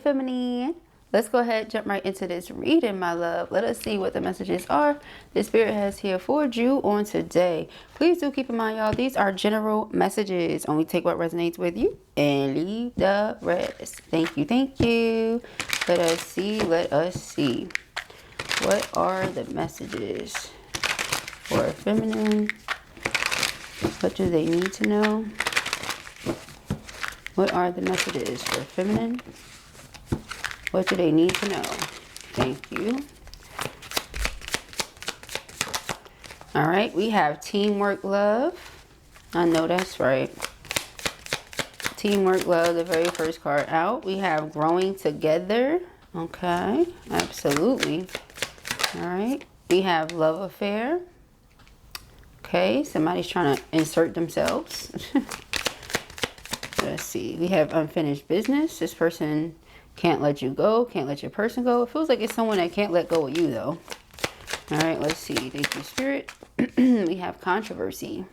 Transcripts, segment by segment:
feminine. Let's go ahead, jump right into this reading, my love. Let us see what the messages are the Spirit has here for you on today. Please do keep in mind, y'all, these are general messages. Only take what resonates with you and leave the rest. Thank you, thank you. Let us see, let us see. What are the messages for feminine? What do they need to know? What are the messages for feminine? What do they need to know? Thank you. All right, we have teamwork, love. I know that's right. Teamwork, love, the very first card out. We have growing together. Okay, absolutely. All right, we have love affair. Okay, somebody's trying to insert themselves. Let's see. We have unfinished business. This person can't let you go, can't let your person go. It feels like it's someone that can't let go of you, though. All right, let's see. Thank you, Spirit. We have controversy.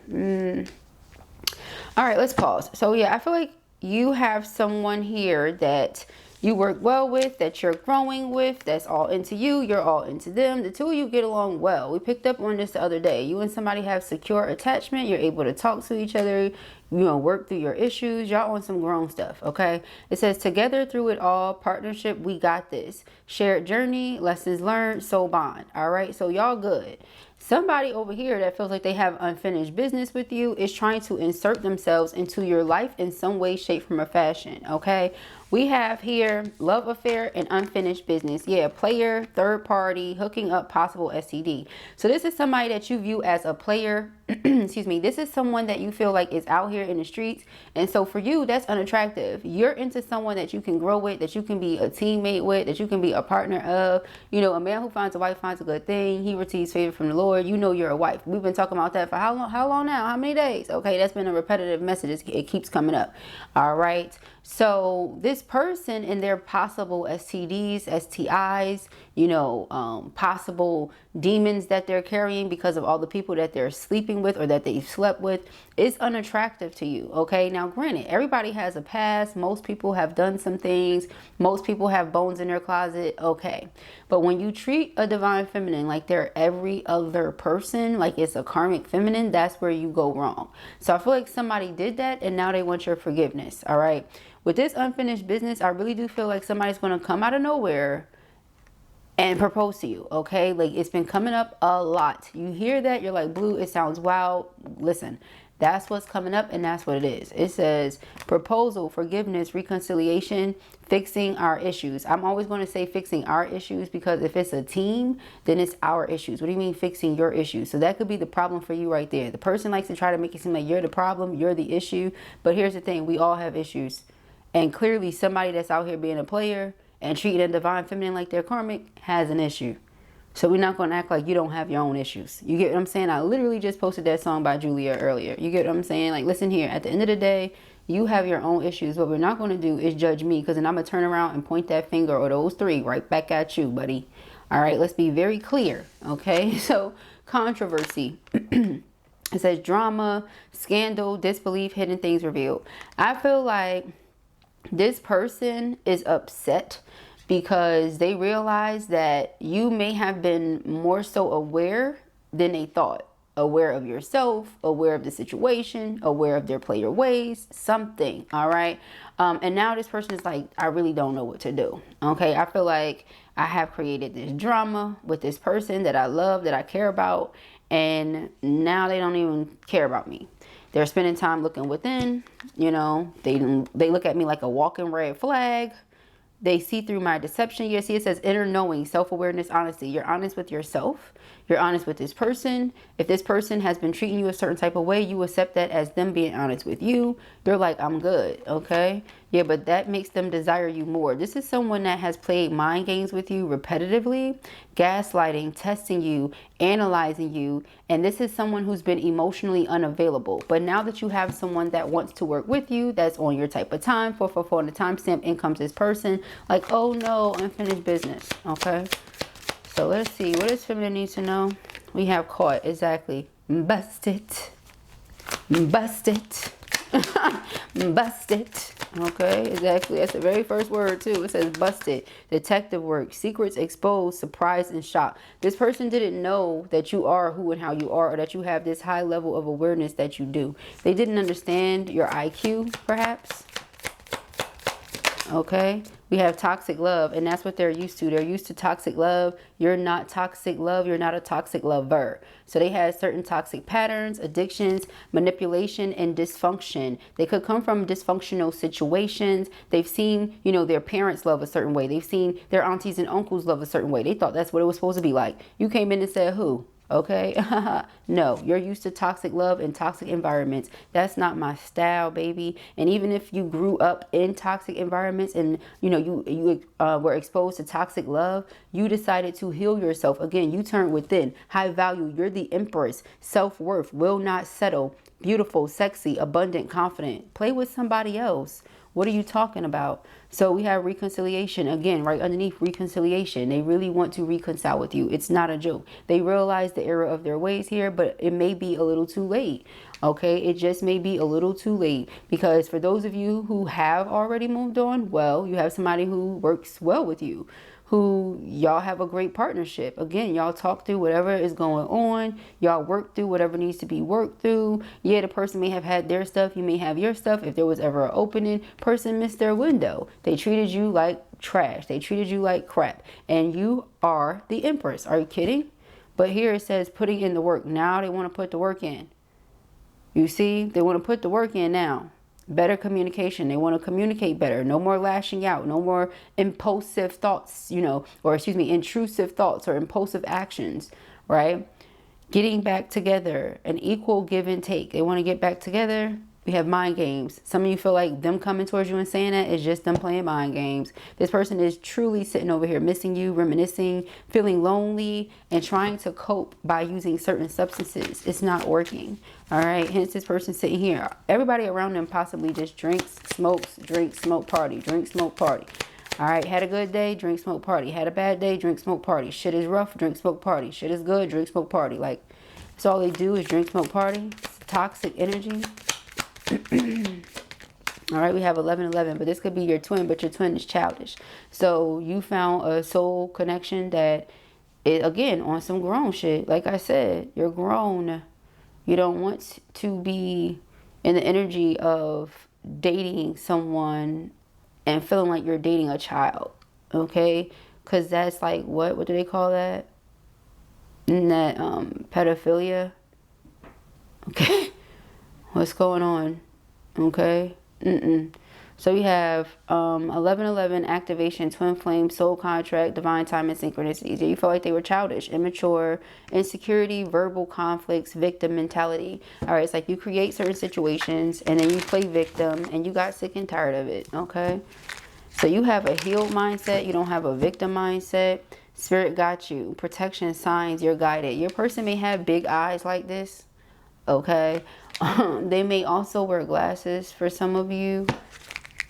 All right, let's pause. So, yeah, I feel like you have someone here that you work well with, that you're growing with, that's all into you, you're all into them. The two of you get along well. We picked up on this the other day. You and somebody have secure attachment. You're able to talk to each other, work through your issues. Y'all on some grown stuff, okay? It says, together through it all, partnership, we got this. Shared journey, lessons learned, soul bond. All right, so y'all good. Somebody over here that feels like they have unfinished business with you is trying to insert themselves into your life in some way, shape, form, or fashion, okay? We have here love affair and unfinished business. Yeah, player, third party, hooking up, possible STD. So this is somebody that you view as a player. Excuse me. This is someone that you feel like is out here in the streets. And so for you, that's unattractive. You're into someone that you can grow with, that you can be a teammate with, that you can be a partner of. A man who finds a wife finds a good thing. He receives favor from the Lord. You know you're a wife. We've been talking about that for how long? How long now? How many days? Okay, that's been a repetitive message. It keeps coming up. All right. So this person and their possible STDs, STIs, possible demons that they're carrying because of all the people that they're sleeping with or that they've slept with is unattractive to you. Okay. Now, granted, everybody has a past. Most people have done some things. Most people have bones in their closet. Okay. But when you treat a divine feminine like they're every other person, like it's a karmic feminine, that's where you go wrong. So I feel like somebody did that and now they want your forgiveness. All right. With this unfinished business, I really do feel like somebody's going to come out of nowhere and propose to you, okay? Like, it's been coming up a lot. You hear that, you're like, Blue, it sounds wild. Listen, that's what's coming up, and that's what it is. It says proposal, forgiveness, reconciliation, fixing our issues. I'm always going to say fixing our issues because if it's a team, then it's our issues. What do you mean fixing your issues? So that could be the problem for you right there. The person likes to try to make it seem like you're the problem, you're the issue. But here's the thing, we all have issues. And clearly somebody that's out here being a player and treating a divine feminine like they're karmic has an issue. So we're not going to act like you don't have your own issues. You get what I'm saying? I literally just posted that song by Julia earlier. You get what I'm saying? Like, listen here. At the end of the day, you have your own issues. What we're not going to do is judge me, because then I'm going to turn around and point that finger or those three right back at you, buddy. All right, let's be very clear. Okay, so controversy. It says drama, scandal, disbelief, hidden things revealed. I feel like this person is upset because they realize that you may have been more so aware than they thought. Aware of yourself, aware of the situation, aware of their player ways, something. All right. And now this person is like, I really don't know what to do. Okay. I feel like I have created this drama with this person that I love, that I care about. And now they don't even care about me. They're spending time looking within, they look at me like a walking red flag. They see through my deception. You see, it says inner knowing, self-awareness, honesty. You're honest with yourself. You're honest with this person. If this person has been treating you a certain type of way, you accept that as them being honest with you. You're like, I'm good. Okay. Yeah, but that makes them desire you more. This is someone that has played mind games with you repetitively, gaslighting, testing you, analyzing you. And this is someone who's been emotionally unavailable. But now that you have someone that wants to work with you, that's on your type of time, 444 on the timestamp, in comes this person. Like, oh no, unfinished business. Okay. So let's see. What does feminine need to know? We have caught. Exactly. Bust it. Bust it. Busted. Okay, exactly. That's the very first word too. It says busted. Detective work. Secrets exposed. Surprise and shock. This person didn't know that you are who and how you are, or that you have this high level of awareness that you do. They didn't understand your IQ, perhaps. Okay, we have toxic love, and that's what they're used to. They're used to toxic love. You're not toxic love. You're not a toxic lover. So they had certain toxic patterns, addictions, manipulation, and dysfunction. They could come from dysfunctional situations. They've seen, you know, their parents love a certain way. They've seen their aunties and uncles love a certain way. They thought that's what it was supposed to be like. You came in and said, who? Okay. No, you're used to toxic love and toxic environments. That's not my style, baby. And even if you grew up in toxic environments and you know you were exposed to toxic love, you decided to heal yourself. Again, you turned within. High value. You're the empress. Self-worth. Will not settle. Beautiful, sexy, abundant, confident. Play with somebody else. What are you talking about? So we have reconciliation. Again, right underneath reconciliation. They really want to reconcile with you. It's not a joke. They realize the error of their ways here, but it may be a little too late. Okay, it just may be a little too late. Because for those of you who have already moved on, well, you have somebody who works well with you, who y'all have a great partnership. Again, y'all talk through whatever is going on. Y'all work through whatever needs to be worked through. Yeah, the person may have had their stuff. You may have your stuff. If there was ever an opening, person missed their window. They treated you like trash. They treated you like crap. And you are the empress. Are you kidding? But here it says putting in the work. Now they want to put the work in. You see, they want to put the work in now. Better communication. They want to communicate better. No more lashing out. No more impulsive thoughts, you know, or excuse me, intrusive thoughts or impulsive actions, right? Getting back together, an equal give and take. They want to get back together. We have mind games. Some of you feel like them coming towards you and saying that is just them playing mind games. This person is truly sitting over here missing you, reminiscing, feeling lonely, and trying to cope by using certain substances. It's not working. All right. Hence this person sitting here. Everybody around them possibly just drinks, smokes, drink, smoke, party, drink, smoke, party. All right. Had a good day, drink, smoke, party. Had a bad day, drink, smoke, party. Shit is rough, drink, smoke, party. Shit is good, drink, smoke, party. Like, that's all they do is drink, smoke, party. It's toxic energy. All right, we have 1111, but this could be your twin, but your twin is childish. So you found a soul connection that is, again, on some grown shit. Like I said, you're grown. You don't want to be in the energy of dating someone and feeling like you're dating a child, okay? Because that's like, what do they call that? Isn't that pedophilia? Okay. What's going on? Okay. So we have 1111, activation, twin flame, soul contract, divine time, and synchronicities. You feel like they were childish, immature, insecurity, verbal conflicts, victim mentality. All right, it's like you create certain situations and then you play victim and you got sick and tired of it. Okay. So you have a healed mindset. You don't have a victim mindset. Spirit got you. Protection signs. You're guided. Your person may have big eyes like this. Okay. They may also wear glasses for some of you.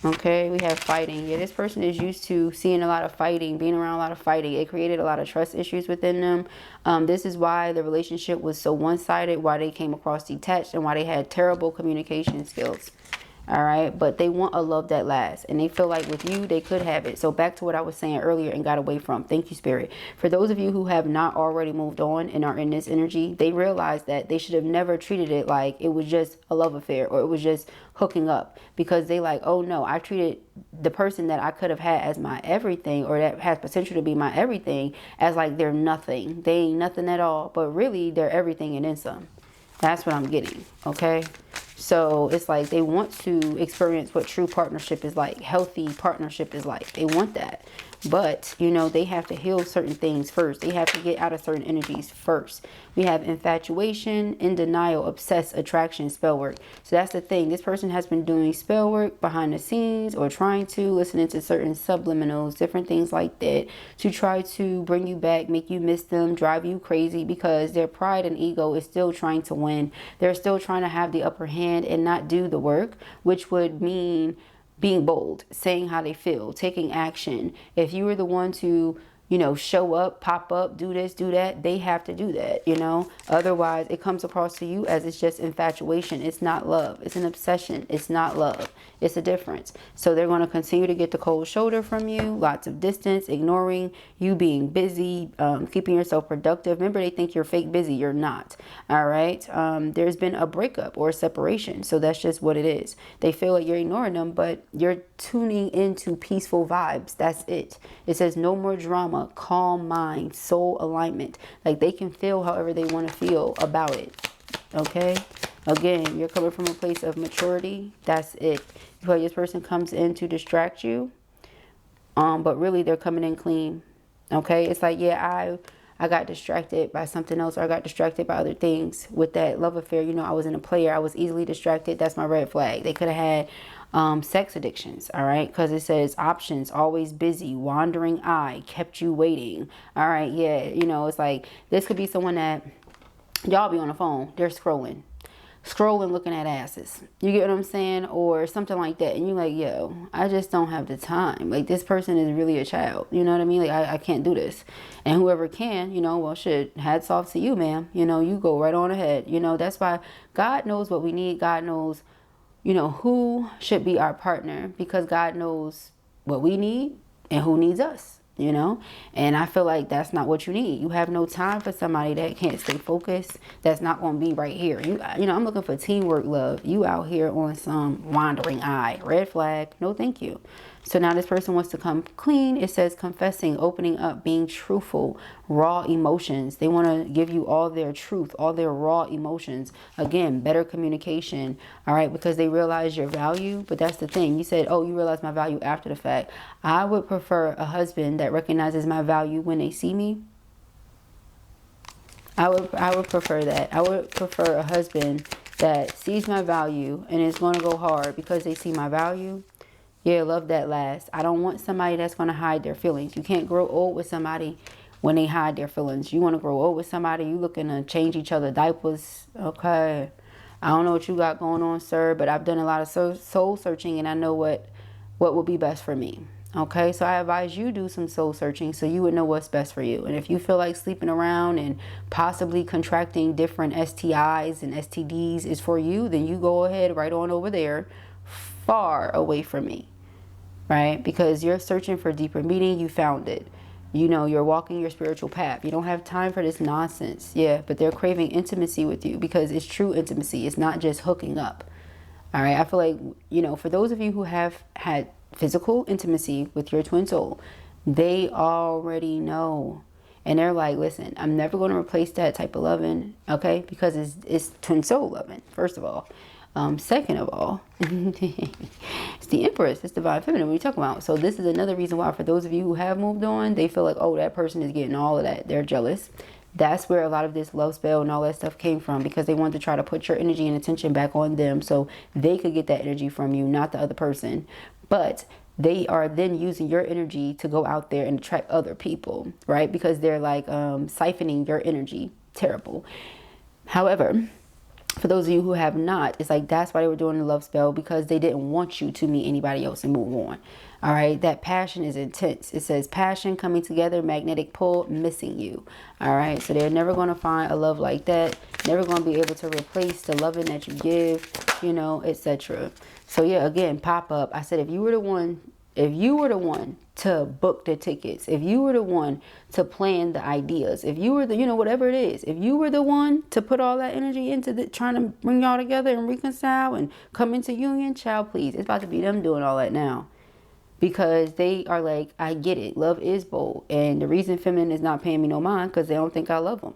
Okay, we have fighting. Yeah, this person is used to seeing a lot of fighting, being around a lot of fighting. It created a lot of trust issues within them. This is why the relationship was so one-sided, why they came across detached, and why they had terrible communication skills. All right, but they want a love that lasts, and they feel like with you they could have it. So back to what I was saying earlier and got away from. Thank you, Spirit. For those of you who have not already moved on and are in this energy, they realize that they should have never treated it like it was just a love affair or it was just hooking up, because they like, oh no, I treated the person that I could have had as my everything, or that has potential to be my everything, as like they're nothing. They ain't nothing at all, but really they're everything and then some. That's what I'm getting. Okay. So it's like they want to experience what true partnership is like, healthy partnership is like. They want that. But, you know, they have to heal certain things first. They have to get out of certain energies first. We have infatuation, in denial, obsessed, attraction, spell work. So that's the thing. This person has been doing spell work behind the scenes, or trying to, listening to certain subliminals, different things like that, to try to bring you back, make you miss them, drive you crazy, because their pride and ego is still trying to win. They're still trying to have the upper hand and not do the work, which would mean being bold, saying how they feel, taking action. If you were the one to you know, show up, pop up, do this, do that. They have to do that, you know. Otherwise, it comes across to you as it's just infatuation. It's not love. It's an obsession. It's not love. It's a difference. So they're going to continue to get the cold shoulder from you, lots of distance, ignoring you, being busy, keeping yourself productive. Remember, they think you're fake busy. You're not. All right. There's been a breakup or a separation. So that's just what it is. They feel like you're ignoring them, but you're tuning into peaceful vibes. That's it. It says no more drama, calm mind, soul alignment. Like they can feel however they want to feel about it. Okay. Again, you're coming from a place of maturity. That's it. Because this person comes in to distract you. But really they're coming in clean. Okay. It's like, yeah, I got distracted by something else, or I got distracted by other things with that love affair. You know, I wasn't a player. I was easily distracted. That's my red flag. They could have had sex addictions. All right. Because it says options, always busy, wandering eye, kept you waiting. All right. Yeah. You know, it's like this could be someone that y'all be on the phone. They're scrolling, looking at asses. You get what I'm saying? Or something like that. And you're like, yo, I just don't have the time. Like, this person is really a child. You know what I mean? Like, I can't do this. And whoever can, you know, well, shit, hats off to you, ma'am. You know, you go right on ahead. You know, that's why God knows what we need. God knows, you know, who should be our partner, because God knows what we need and who needs us. You know, and I feel like that's not what you need. You have no time for somebody that can't stay focused. That's not going to be right here. You know, I'm looking for teamwork love. You out here on some wandering eye. Red flag. No, thank you. So now this person wants to come clean. It says confessing, opening up, being truthful, raw emotions. They want to give you all their truth, all their raw emotions. Again, better communication. All right, because they realize your value. But that's the thing. You said, oh, you realize my value after the fact. I would prefer a husband that recognizes my value when they see me. I would prefer that. I would prefer a husband that sees my value and is going to go hard because they see my value. Yeah, love that last. I don't want somebody that's going to hide their feelings. You can't grow old with somebody when they hide their feelings. You want to grow old with somebody, you looking to change each other diapers. Okay. I don't know what you got going on, sir, but I've done a lot of soul searching, and I know what would be best for me. Okay, so I advise you do some soul searching so you would know what's best for you. And if you feel like sleeping around and possibly contracting different STIs and STDs is for you, then you go ahead right on over there, far away from me. Right? Because you're searching for deeper meaning. You found it. You know, you're walking your spiritual path. You don't have time for this nonsense. Yeah, but they're craving intimacy with you because it's true intimacy. It's not just hooking up. All right. I feel like, you know, for those of you who have had physical intimacy with your twin soul, they already know. And they're like, listen, I'm never going to replace that type of loving. Okay. Because it's twin soul loving, first of all. Second of all, it's the Empress, it's divine feminine. What are you talking about? So this is another reason why, for those of you who have moved on, they feel like, oh, that person is getting all of that. They're jealous. That's where a lot of this love spell and all that stuff came from, because they wanted to try to put your energy and attention back on them so they could get that energy from you, not the other person. But they are then using your energy to go out there and attract other people, right? Because they're like siphoning your energy. Terrible. However, for those of you who have not, it's like that's why they were doing the love spell, because they didn't want you to meet anybody else and move on. All right, that passion is intense. It says passion, coming together, magnetic pull, missing you. All right, so they're never going to find a love like that. Never going to be able to replace the loving that you give, you know, etc. So yeah, again, pop up. I said, if you were the one to book the tickets, if you were the one to plan the ideas, if you were the, you know, whatever it is, if you were the one to put all that energy into trying to bring y'all together and reconcile and come into union, child, please, it's about to be them doing all that now. Because they are like, I get it. Love is bold. And the reason feminine is not paying me no mind, because they don't think I love them.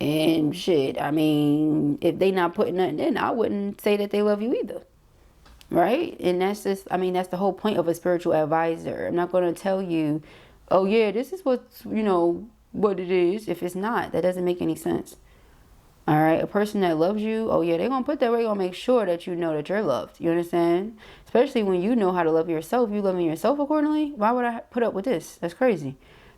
And shit, I mean, if they not putting nothing in, I wouldn't say that they love you either. Right? And that's just, I mean, that's the whole point of a spiritual advisor. I'm not going to tell you, oh yeah, this is what's, you know, what it is. If it's not, that doesn't make any sense. All right. A person that loves you, oh yeah, they're going to put that way, going to make sure that you know that you're loved. You understand? Especially when you know how to love yourself. You loving yourself accordingly. Why would I put up with this? That's crazy.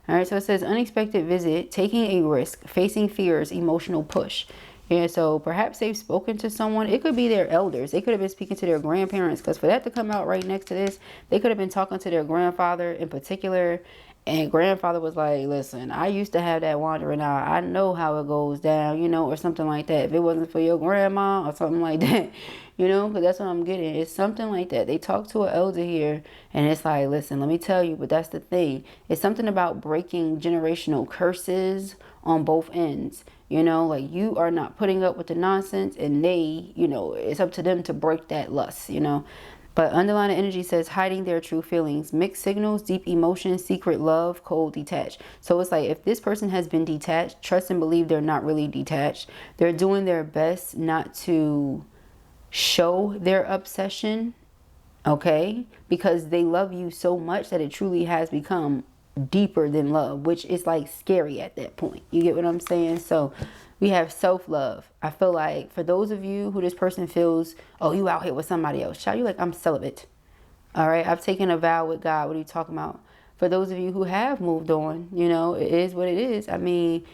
All right. So it says unexpected visit, taking a risk, facing fears, emotional push. Yeah, so perhaps they've spoken to someone. It could be their elders. They could have been speaking to their grandparents, because for that to come out right next to this, they could have been talking to their grandfather in particular, And grandfather was like, listen, I used to have that wandering eye. I know how it goes down, you know, or something like that. If it wasn't for your grandma or something like that, you know, because that's what I'm getting. It's something like that. They talk to an elder here and it's like, listen, let me tell you, but that's the thing. It's something about breaking generational curses on both ends. You know, like you are not putting up with the nonsense and they, you know, it's up to them to break that lust, you know. But underlying energy says hiding their true feelings, mixed signals, deep emotions, secret love, cold, detached. So it's like if this person has been detached, trust and believe they're not really detached. They're doing their best not to show their obsession, okay? Because they love you so much that it truly has become deeper than love, which is like scary at that point. You get what I'm saying? So we have self-love. I feel like for those of you who this person feels, oh, you out here with somebody else, child, you like, I'm celibate. All right, I've taken a vow with God. What are you talking about? For those of you who have moved on, you know, it is what it is. I mean,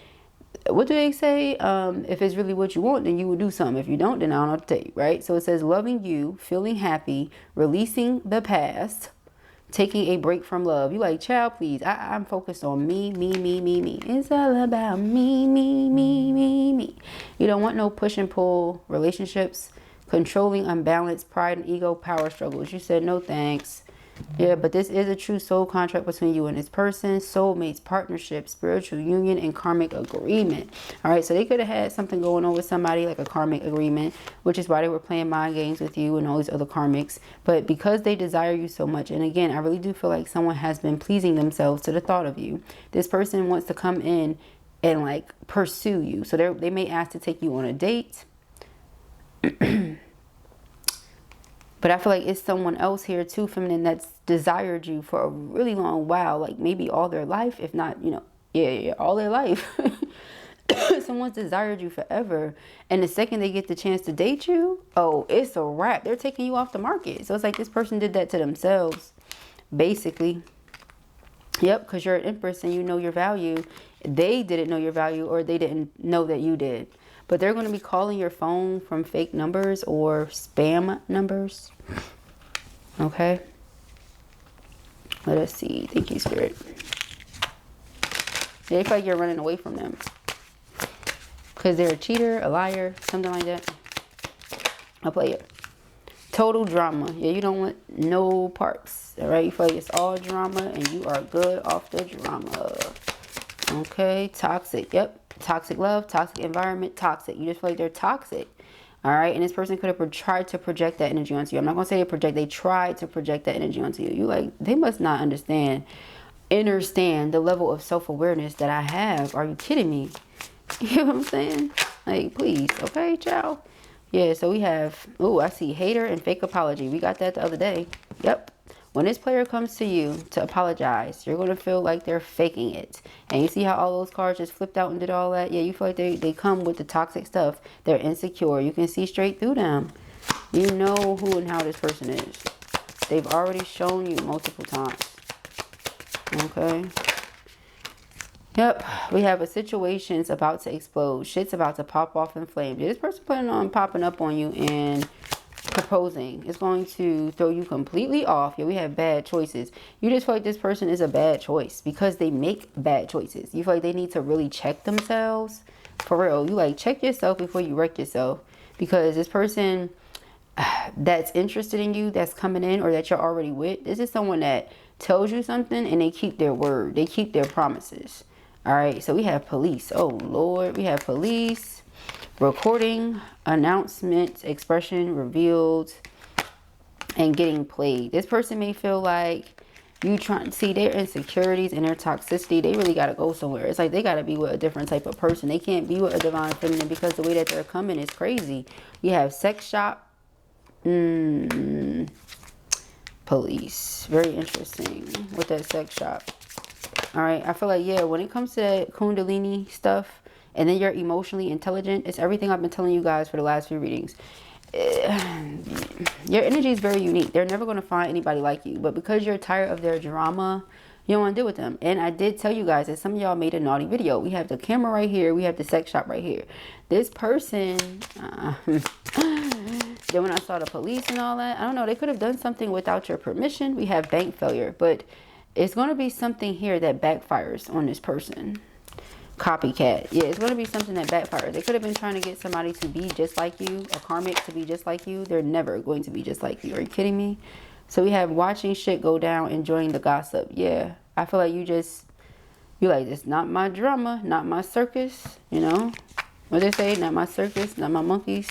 what do they say? If it's really what you want, then you would do something. If you don't, then I don't know what to tell you, right? So it says loving you, feeling happy, releasing the past, taking a break from love. You like, child, please. I'm focused on me. It's all about me. You don't want no push and pull relationships, controlling, unbalanced, pride and ego, power struggles. You said no thanks. Yeah, but this is a true soul contract between you and this person. Soulmates, partnership, spiritual union, and karmic agreement. All right, so they could have had something going on with somebody, like a karmic agreement, which is why they were playing mind games with you and all these other karmics. But because they desire you so much, and again, I really do feel like someone has been pleasing themselves to the thought of you. This person wants to come in and like pursue you. So they may ask to take you on a date. But I feel like it's someone else here too, feminine, that's desired you for a really long while, like maybe all their life, if not, you know, yeah, all their life. Someone's desired you forever. And the second they get the chance to date you, oh, it's a wrap. They're taking you off the market. So it's like this person did that to themselves, basically. Yep, because you're an empress and you know your value. They didn't know your value, or they didn't know that you did. But they're going to be calling your phone from fake numbers or spam numbers. Okay. Let us see. Thank you, Spirit. They feel like you're running away from them. Because they're a cheater, a liar, something like that. I'll play it. Total drama. Yeah, you don't want no parts. All right. You feel like it's all drama and you are good off the drama. Okay. Toxic. Yep. Toxic love, toxic environment, toxic. You just feel like they're toxic. All right. And this person could have tried to project that energy onto you. I'm not going to say they project. They tried to project that energy onto you. You like, they must not understand the level of self-awareness that I have. Are you kidding me? You know what I'm saying? Like, please. Okay, ciao. Yeah. So we have, oh, I see hater and fake apology. We got that the other day. Yep. When this player comes to you to apologize, you're going to feel like they're faking it. And you see how all those cards just flipped out and did all that? Yeah, you feel like they come with the toxic stuff. They're insecure. You can see straight through them. You know who and how this person is. They've already shown you multiple times. Okay. Yep. We have a situation's about to explode. Shit's about to pop off in flames. Yeah, this person planning on popping up on you and proposing. It's going to throw you completely off. Yeah, we have bad choices. You just feel like this person is a bad choice because they make bad choices. You feel like they need to really check themselves. For real. You like, check yourself before you wreck yourself. Because this person that's interested in you, that's coming in, or that you're already with, this is someone that tells you something and they keep their word. They keep their promises. All right. So we have police. Oh, Lord. We have police. Recording, announcement, expression revealed, and getting played. This person may feel like you trying to see their insecurities and their toxicity. They really got to go somewhere. It's like they got to be with a different type of person. They can't be with a divine feminine because the way that they're coming is crazy. We have sex shop. Police. Very interesting with that sex shop. All right. I feel like, yeah, when it comes to that Kundalini stuff, and then you're emotionally intelligent, it's everything I've been telling you guys for the last few readings. Your energy is very unique. They're never going to find anybody like you. But because you're tired of their drama, you don't want to deal with them. And I did tell you guys that some of y'all made a naughty video. We have the camera right here. We have the sex shop right here. This person, then when I saw the police and all that, I don't know. They could have done something without your permission. We have bank failure. But it's going to be something here that backfires on this person. Copycat. Yeah, it's going to be something that backfires. They could have been trying to get somebody to be just like you, a karmic to be just like you. They're never going to be just like you. Are you kidding me? So we have watching shit go down, enjoying the gossip. Yeah, I feel like you like, it's not my drama, not my circus, you know? What they say, not my circus, not my monkeys.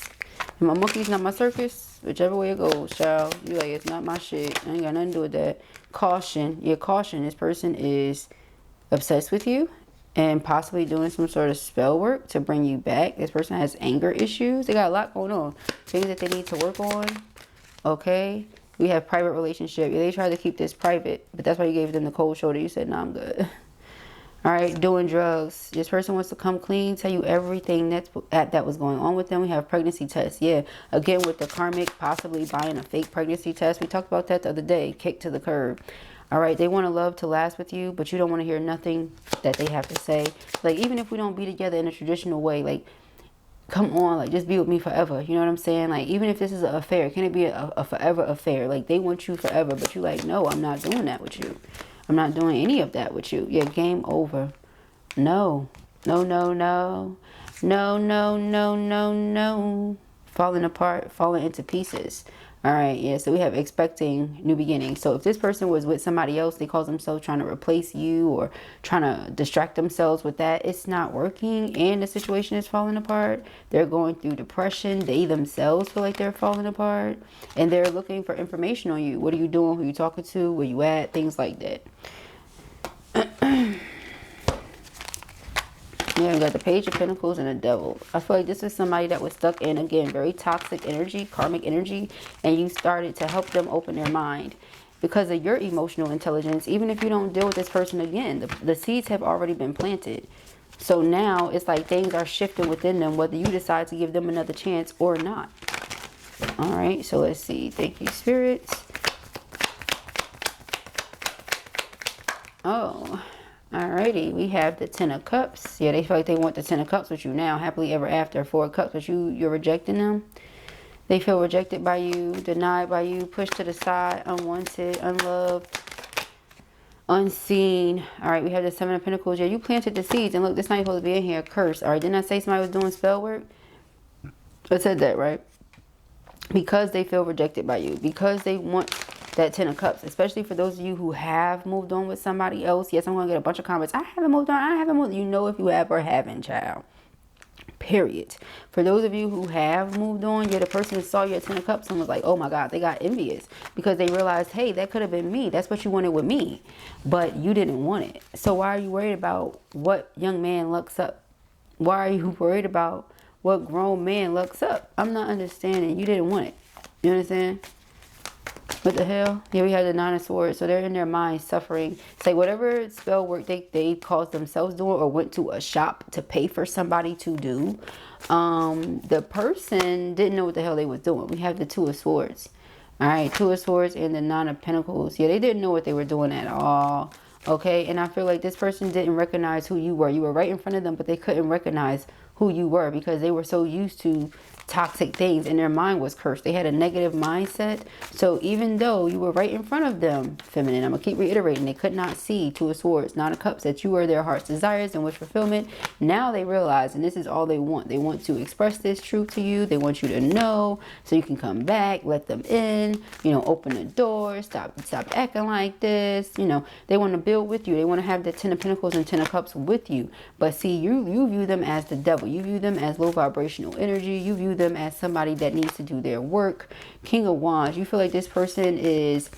And my monkeys, not my circus. Whichever way it goes, child. You like, it's not my shit. I ain't got nothing to do with that. Caution. Yeah, caution. This person is obsessed with you and possibly doing some sort of spell work to bring you back. This person has anger issues. They got a lot going on. Things that they need to work on. Okay. We have private relationship. Yeah, they tried to keep this private, but that's why you gave them the cold shoulder. You said, no, I'm good. All right, doing drugs. This person wants to come clean, tell you everything that was going on with them. We have pregnancy tests. Yeah, again with the karmic, possibly buying a fake pregnancy test. We talked about that the other day. Kicked to the curb. All right, they want to love to last with you, but you don't want to hear nothing that they have to say. Like, even if we don't be together in a traditional way, like, come on, like, just be with me forever. You know what I'm saying? Like, even if this is an affair, can it be a forever affair? Like, they want you forever, but you like, no, I'm not doing that with you. I'm not doing any of that with you. Yeah, game over. No. No, no, no. No, no, no, no, no. Falling apart, falling into pieces. All right, yeah, so we have expecting new beginnings. So if this person was with somebody else, they call themselves trying to replace you or trying to distract themselves with that. It's not working and the situation is falling apart. They're going through depression. They themselves feel like they're falling apart. And they're looking for information on you. What are you doing? Who are you talking to? Where you at? Things like that. Yeah, we got the Page of Pentacles and the Devil. I feel like this is somebody that was stuck in, again, very toxic energy, karmic energy, and you started to help them open their mind. Because of your emotional intelligence, even if you don't deal with this person again, the seeds have already been planted. So now it's like things are shifting within them, whether you decide to give them another chance or not. All right, so let's see. Thank you, spirits. Oh, alrighty, we have the Ten of Cups. Yeah, they feel like they want the Ten of Cups with you now. Happily ever after. Four of Cups, but you're rejecting them. They feel rejected by you, denied by you, pushed to the side, unwanted, unloved, unseen. All right, we have the Seven of Pentacles. Yeah, you planted the seeds. And look, this not supposed to be in here. Cursed. All right, didn't I say somebody was doing spell work? I said that, right? Because they feel rejected by you. Because they want that Ten of Cups, especially for those of you who have moved on with somebody else. Yes, I'm going to get a bunch of comments. I haven't moved on. I haven't moved. You know if you have or haven't, child. Period. For those of you who have moved on, yeah, the person that saw your Ten of Cups and was like, oh my God, they got envious because they realized, hey, that could have been me. That's what you wanted with me, but you didn't want it. So why are you worried about what young man looks up? Why are you worried about what grown man looks up? I'm not understanding. You didn't want it. You understand? What the hell? Yeah, we had the Nine of Swords. So they're in their mind suffering. It's like whatever spell work they caused themselves doing or went to a shop to pay for somebody to do. The person didn't know what the hell they was doing. We have the Two of Swords. All right, Two of Swords and the Nine of Pentacles. Yeah, they didn't know what they were doing at all. Okay, and I feel like this person didn't recognize who you were. You were right in front of them, but they couldn't recognize who you were because they were so used to toxic things and their mind was cursed. They had a negative mindset. So even though you were right in front of them, feminine, I'm gonna keep reiterating, they could not see, Two of Swords, Nine of Cups, that you were their heart's desires and wish fulfillment. Now they realize, and this is all they want. They want to express this truth to you. They want you to know so you can come back, let them in, you know, open the door, stop acting like this. You know, they want to build with you. They want to have the Ten of Pentacles and Ten of Cups with you. But see, you view them as the devil. You view them as low vibrational energy. You view them as somebody that needs to do their work. King of Wands, you feel like this person is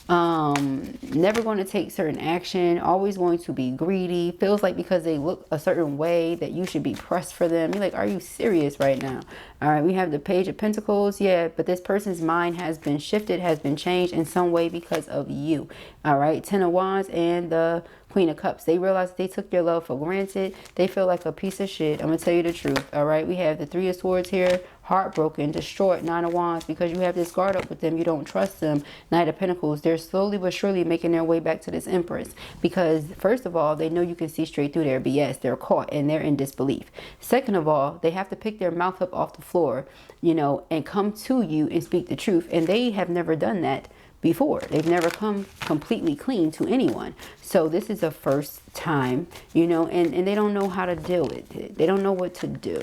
never going to take certain action, always going to be greedy, feels like because they look a certain way that you should be pressed for them. You're like, are you serious right now? All right, we have the Page of Pentacles. Yeah, but this person's mind has been shifted, has been changed in some way because of you. All right, Ten of Wands and the Queen of Cups. They realize they took your love for granted. They feel like a piece of shit. I'm going to tell you the truth. All right, we have the Three of Swords here. Heartbroken, distraught, Nine of Wands, because you have this guard up with them. You don't trust them. Knight of Pentacles. They're slowly but surely making their way back to this Empress because first of all, they know you can see straight through their BS. They're caught and they're in disbelief. Second of all, they have to pick their mouth up off the floor, you know, and come to you and speak the truth. And they have never done that before. They've never come completely clean to anyone. So this is a first time, you know, and they don't know how to deal with it. They don't know what to do.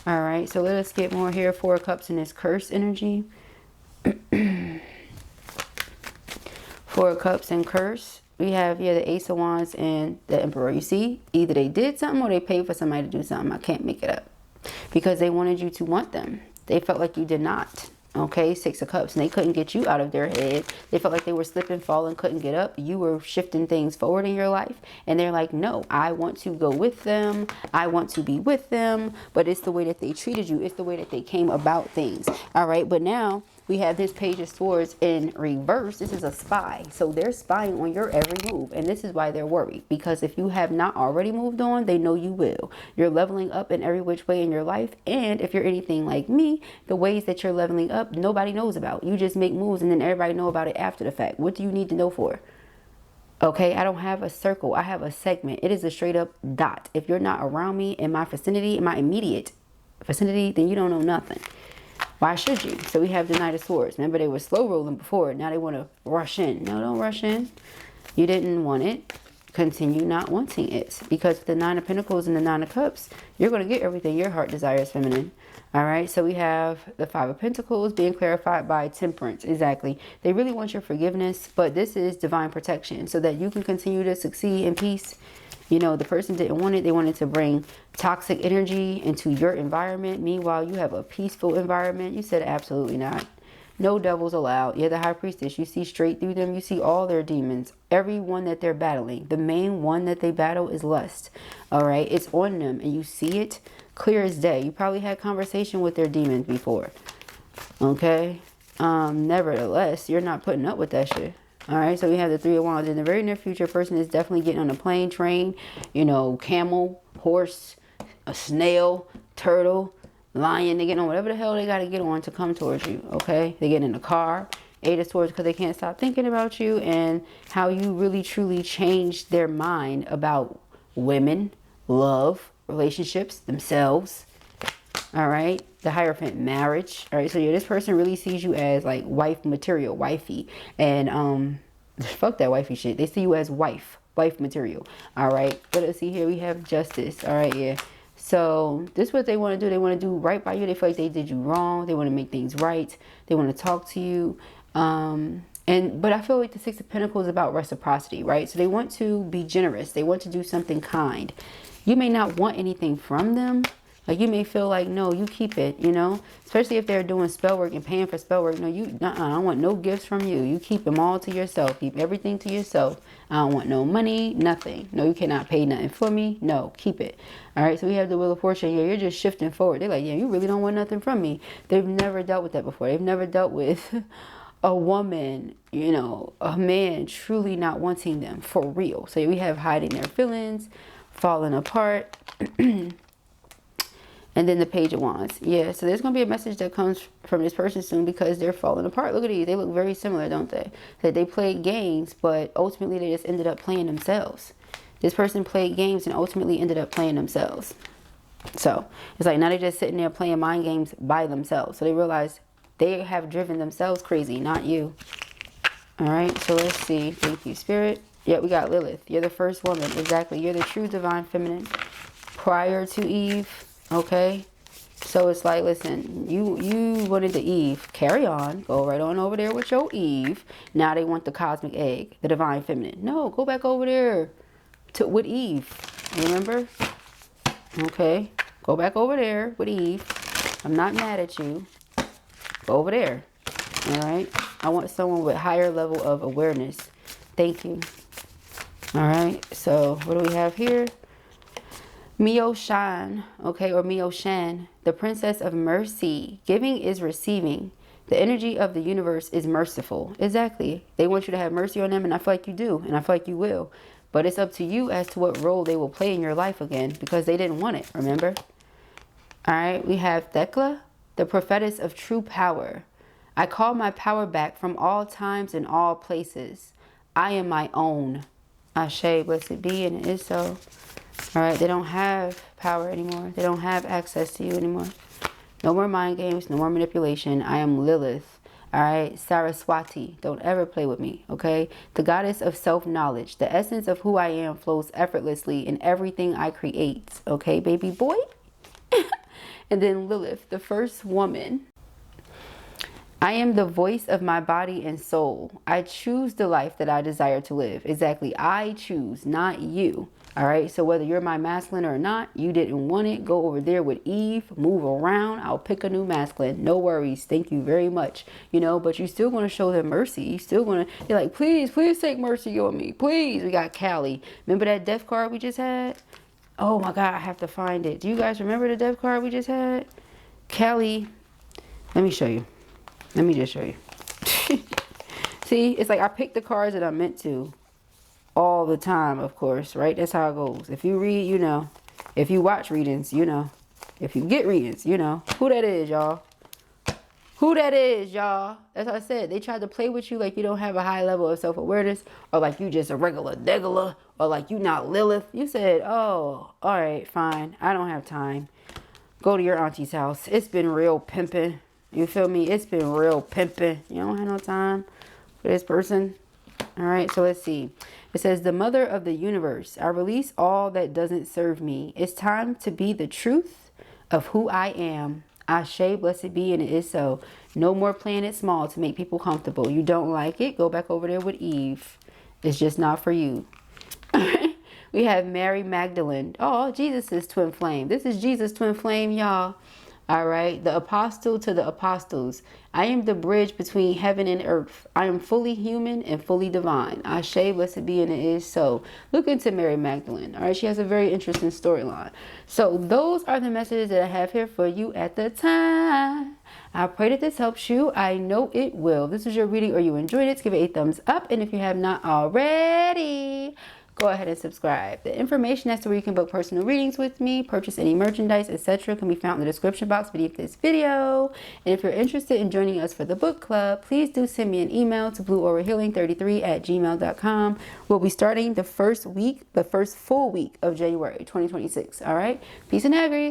All right, so let us get more here. 4 of Cups in this curse energy. 4 of Cups and curse. We have here the Ace of Wands and the Emperor. You see, either they did something or they paid for somebody to do something. I can't make it up. Because they wanted you to want them. They felt like you did not. Okay, 6 of Cups. And they couldn't get you out of their head. They felt like they were slipping, falling, couldn't get up. You were shifting things forward in your life. And they're like, no, I want to go with them. I want to be with them. But it's the way that they treated you. It's the way that they came about things. All right, but now we have this Page of Swords in reverse. This is a spy. So they're spying on your every move. And this is why they're worried. Because if you have not already moved on, they know you will. You're leveling up in every which way in your life. And if you're anything like me, the ways that you're leveling up, nobody knows about. You just make moves and then everybody know about it after the fact. What do you need to know for? Okay, I don't have a circle. I have a segment. It is a straight up dot. If you're not around me in my vicinity, in my immediate vicinity, then you don't know nothing. Why should you? So we have the Knight of Swords. Remember, they were slow rolling before. Now they want to rush in. No, don't rush in. You didn't want it. Continue not wanting it. Because the 9 of Pentacles and the 9 of Cups, you're going to get everything your heart desires, feminine. All right. So we have the 5 of Pentacles being clarified by Temperance. Exactly. They really want your forgiveness. But this is divine protection so that you can continue to succeed in peace. You know, the person didn't want it. They wanted to bring toxic energy into your environment. Meanwhile, you have a peaceful environment. You said absolutely not. No devils allowed. You're the High Priestess. You see straight through them. You see all their demons. Every one that they're battling. The main one that they battle is lust. All right. It's on them. And you see it clear as day. You probably had conversation with their demons before. Okay. Nevertheless, you're not putting up with that shit. All right, so we have the 3 of Wands. In the very near future, a person is definitely getting on a plane, train, you know, camel, horse, a snail, turtle, lion. They're getting on whatever the hell they got to get on to come towards you, okay? They get in a car, 8 of Swords, because they can't stop thinking about you and how you really, truly changed their mind about women, love, relationships, themselves. All right, the Hierophant, marriage. All right, so yeah, this person really sees you as like wife material, wifey, and fuck that wifey shit. They see you as wife material. All right, but let's see here. We have Justice. All right, yeah. So this is what they want to do. They want to do right by you. They feel like they did you wrong. They want to make things right. They want to talk to you. But I feel like the 6 of Pentacles is about reciprocity, right? So they want to be generous. They want to do something kind. You may not want anything from them. Like you may feel like, no, you keep it, you know, especially if they're doing spell work and paying for spell work. No, I don't want no gifts from you. You keep them all to yourself. Keep everything to yourself. I don't want no money, nothing. No, you cannot pay nothing for me. No, keep it. All right. So we have the Wheel of Fortune. Yeah, you're just shifting forward. They're like, yeah, you really don't want nothing from me. They've never dealt with that before. They've never dealt with a woman, you know, a man truly not wanting them for real. So we have hiding their feelings, falling apart. And then the Page of Wands. Yeah, so there's going to be a message that comes from this person soon because they're falling apart. Look at these. They look very similar, don't they? That they played games, but ultimately they just ended up playing themselves. This person played games and ultimately ended up playing themselves. So it's like now they're just sitting there playing mind games by themselves. So they realize they have driven themselves crazy, not you. All right, so let's see. Thank you, Spirit. Yeah, we got Lilith. You're the first woman. Exactly. You're the true divine feminine prior to Eve. Okay, so it's like, listen, you wanted the Eve, carry on, go right on over there with your Eve. Now they want the cosmic egg, the divine feminine. No, go back over there with Eve. Remember? Okay, go back over there with Eve. I'm not mad at you. Go over there. All right, I want someone with higher level of awareness. Thank you. All right, so what do we have here? Mio Shan, okay, or Mio Shan, the Princess of Mercy. Giving is receiving. The energy of the universe is merciful. Exactly. They want you to have mercy on them, and I feel like you do, and I feel like you will. But it's up to you as to what role they will play in your life again, because they didn't want it, remember? All right, we have Thecla, the prophetess of true power. I call my power back from all times and all places. I am my own. Ashe, blessed be, and it is so. All right, they don't have power anymore. They don't have access to you anymore. No more mind games, no more manipulation. I am Lilith. All right, Saraswati, don't ever play with me, okay? The goddess of self-knowledge. The essence of who I am flows effortlessly in everything I create, okay, baby boy? And then Lilith, the first woman. I am the voice of my body and soul. I choose the life that I desire to live. Exactly, I choose, not you. All right, so whether you're my masculine or not, you didn't want it, go over there with Eve, move around, I'll pick a new masculine, no worries, thank you very much, you know, but you still going to show them mercy. You still going to, they're like, please take mercy on me, please. We got Callie. Remember that death card we just had? Oh my God, I have to find it. Do you guys remember the death card we just had? Callie, let me show you. Let me just show you. See, it's like I picked the cards that I meant to. All the time, of course, right? That's how it goes. If you read, you know. If you watch readings, you know. If you get readings, you know. Who that is, y'all? Who that is, y'all? As I said, they tried to play with you like you don't have a high level of self-awareness, or like you just a regular degular, or like you not Lilith. You said, oh, all right, fine. I don't have time. Go to your auntie's house. It's been real pimping. You feel me? It's been real pimping. You don't have no time for this person. All right, so let's see. It says, the mother of the universe, I release all that doesn't serve me. It's time to be the truth of who I am. Ashe, blessed be, and it is so. No more playing it small to make people comfortable. You don't like it? Go back over there with Eve. It's just not for you. We have Mary Magdalene. Oh, Jesus' twin flame. This is Jesus' twin flame, y'all. All right, the apostle to the apostles. I am the bridge between heaven and earth. I am fully human and fully divine. Ashe, blessed be, and it is so. Look into Mary Magdalene. All right, she has a very interesting storyline. So those are the messages that I have here for you at the time. I pray that this helps you. I know it will. This is your reading or you enjoyed it. Give it a thumbs up. And if you have not already, go ahead and subscribe. The information as to where you can book personal readings with me, purchase any merchandise, etc. can be found in the description box beneath this video. And if you're interested in joining us for the book club, please do send me an email to blueaurahealing33@gmail.com. We'll be starting the first full week of January 2026. All right. Peace and agrees.